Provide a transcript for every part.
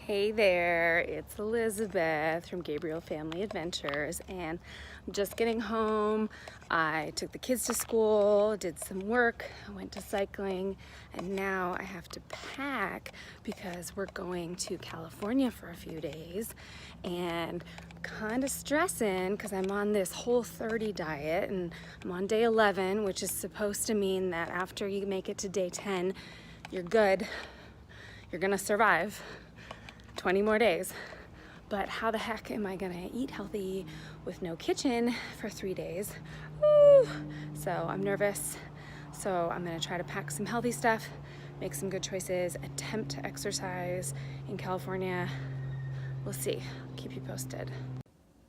Hey there, it's Elizabeth from Gabriel Family Adventures, and I'm just getting home. I took the kids to school, did some work, I went to cycling, and now I have to pack because we're going to California for a few days, and kind of stressing because I'm on this Whole30 diet, and I'm on day 11, which is supposed to mean that after you make it to day 10, you're good, you're gonna survive 20 more days. But how the heck am I gonna eat healthy with no kitchen for 3 days? Woo. So I'm nervous. So I'm gonna try to pack some healthy stuff, make some good choices, attempt to exercise in California. We'll see, I'll keep you posted.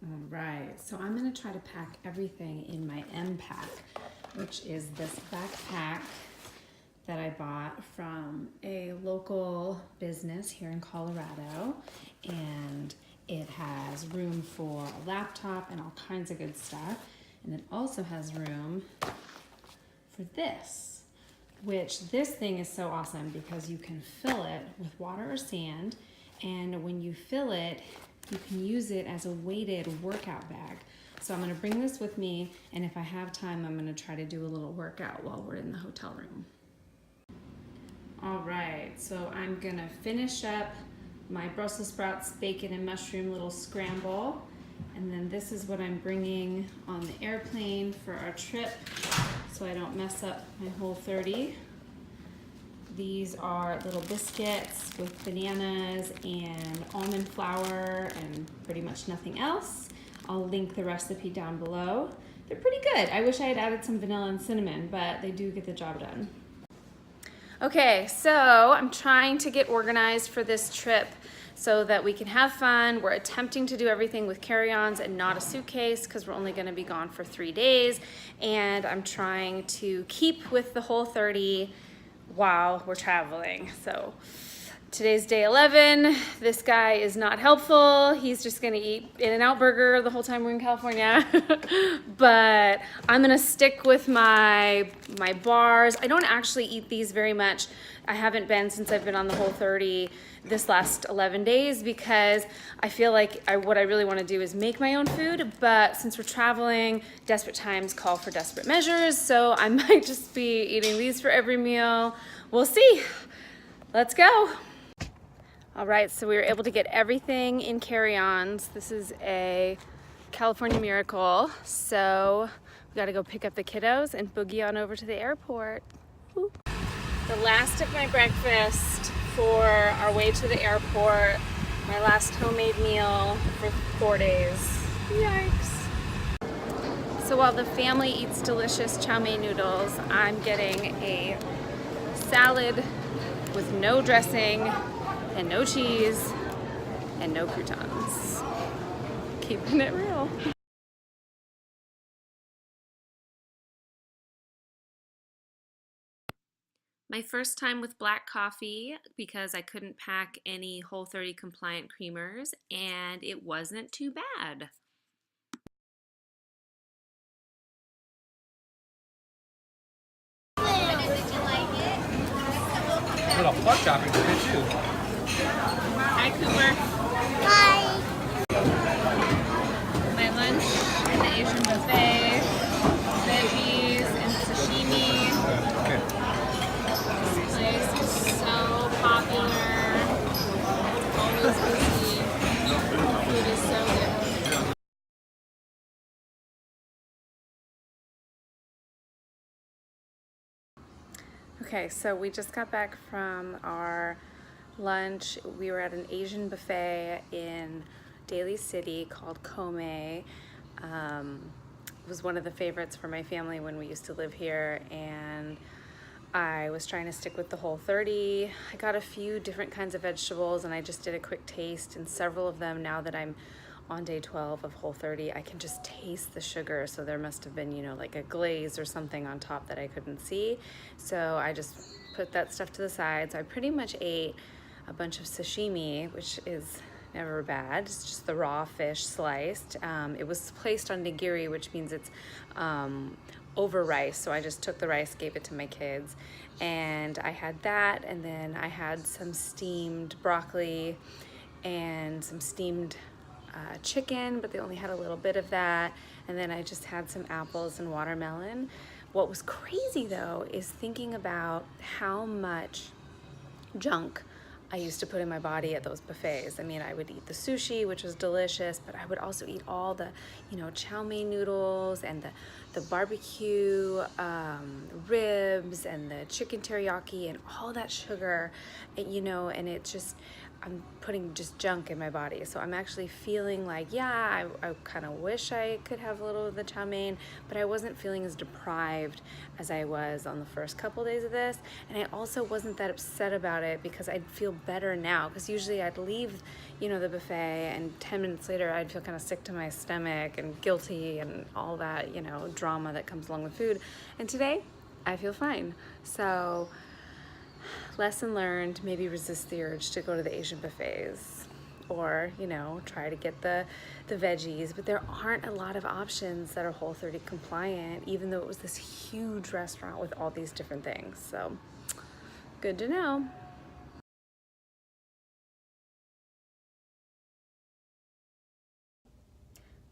All right, so I'm gonna try to pack everything in my M pack, which is this backpack that I bought from a local business here in Colorado, and it has room for a laptop and all kinds of good stuff, and it also has room for this, which this thing is so awesome because you can fill it with water or sand, and when you fill it, you can use it as a weighted workout bag. So I'm gonna bring this with me, and if I have time, I'm gonna try to do a little workout while we're in the hotel room. All right, so I'm gonna finish up my Brussels sprouts, bacon, and mushroom little scramble. And then this is what I'm bringing on the airplane for our trip so I don't mess up my Whole30. These are little biscuits with bananas and almond flour and pretty much nothing else. I'll link the recipe down below. They're pretty good. I wish I had added some vanilla and cinnamon, but they do get the job done. Okay, so I'm trying to get organized for this trip so that we can have fun. We're attempting to do everything with carry-ons and not a suitcase because we're only gonna be gone for 3 days. And I'm trying to keep with the Whole30 while we're traveling. So today's day 11. This guy is not helpful. He's just gonna eat In-N-Out burger the whole time we're in California. But I'm gonna stick with my bars. I don't actually eat these very much. I haven't been since I've been on the Whole30 this last 11 days because I feel like what I really wanna do is make my own food, but since we're traveling, desperate times call for desperate measures, so I might just be eating these for every meal. We'll see. Let's go. All right, so we were able to get everything in carry-ons. This is a California miracle. So we gotta go pick up the kiddos and boogie on over to the airport. Woo. The last of my breakfast for our way to the airport. My last homemade meal for 4 days. Yikes. So while the family eats delicious chow mein noodles, I'm getting a salad with no dressing and no cheese and no croutons. Keeping it real. My first time with black coffee because I couldn't pack any Whole30 compliant creamers, and it wasn't too bad. A little pork chopping for you too. Hi, Cooper. Hi. My lunch in the Asian buffet, veggies and sashimi. Okay. This place is so popular. Always busy. Food is so good. Okay, so we just got back from our lunch. We were at an Asian buffet in Daly City called Kome. It was one of the favorites for my family when we used to live here, and I was trying to stick with the Whole30. I got a few different kinds of vegetables and I just did a quick taste, and several of them, now that I'm on day 12 of Whole30, I can just taste the sugar, so there must have been, you know, like a glaze or something on top that I couldn't see. So I just put that stuff to the side. So I pretty much ate a bunch of sashimi, which is never bad. It's just the raw fish sliced. It was placed on nigiri, which means it's over rice. So I just took the rice, gave it to my kids, and I had that, and then I had some steamed broccoli and some steamed chicken, but they only had a little bit of that. And then I just had some apples and watermelon. What was crazy though is thinking about how much junk I used to put in my body at those buffets. I mean, I would eat the sushi, which was delicious, but I would also eat all the, chow mein noodles and the barbecue ribs and the chicken teriyaki and all that sugar, and it just, I'm putting just junk in my body. So I'm actually feeling like, yeah, I kind of wish I could have a little of the chow mein, but I wasn't feeling as deprived as I was on the first couple days of this. And I also wasn't that upset about it because I'd feel better now. Because usually I'd leave, the buffet, and 10 minutes later I'd feel kind of sick to my stomach and guilty and all that, drama that comes along with food. And today I feel fine. So lesson learned, maybe resist the urge to go to the Asian buffets or, try to get the veggies, but there aren't a lot of options that are Whole30 compliant, even though it was this huge restaurant with all these different things. So good to know.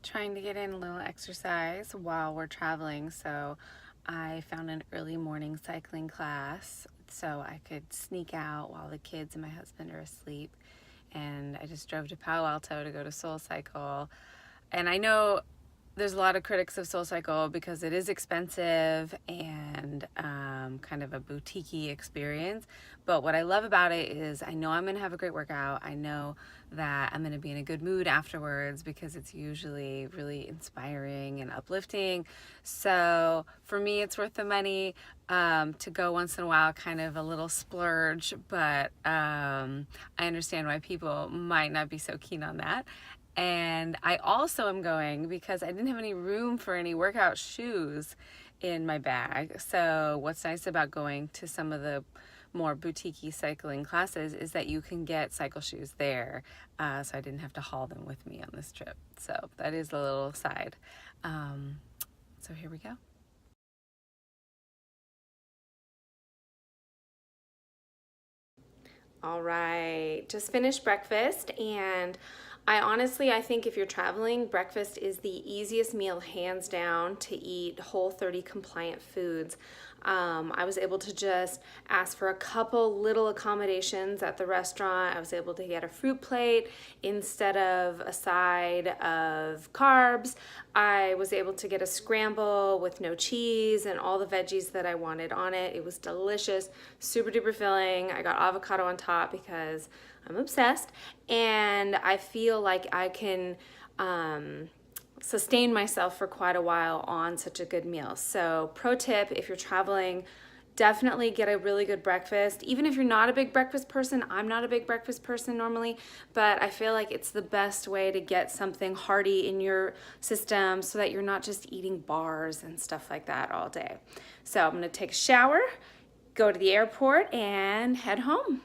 Trying to get in a little exercise while we're traveling, so I found an early morning cycling class so I could sneak out while the kids and my husband are asleep. And I just drove to Palo Alto to go to Soul Cycle. And I know there's a lot of critics of Soul Cycle because it is expensive and kind of a boutique-y experience. But what I love about it is I know I'm gonna have a great workout. I know that I'm gonna be in a good mood afterwards because it's usually really inspiring and uplifting. So for me, it's worth the money to go once in a while, kind of a little splurge, but I understand why people might not be so keen on that. And I also am going because I didn't have any room for any workout shoes in my bag. So what's nice about going to some of the more boutique-y cycling classes is that you can get cycle shoes there. So I didn't have to haul them with me on this trip. So that is a little side. So here we go. All right, just finished breakfast, and I think if you're traveling, breakfast is the easiest meal hands down to eat Whole30 compliant foods. I was able to just ask for a couple little accommodations at the restaurant. I was able to get a fruit plate instead of a side of carbs. I was able to get a scramble with no cheese and all the veggies that I wanted on it. It was delicious, super duper filling. I got avocado on top because I'm obsessed, and I feel like I can sustain myself for quite a while on such a good meal. So pro tip, if you're traveling, definitely get a really good breakfast. Even if you're not a big breakfast person, I'm not a big breakfast person normally, but I feel like it's the best way to get something hearty in your system so that you're not just eating bars and stuff like that all day. So I'm gonna take a shower, go to the airport, and head home.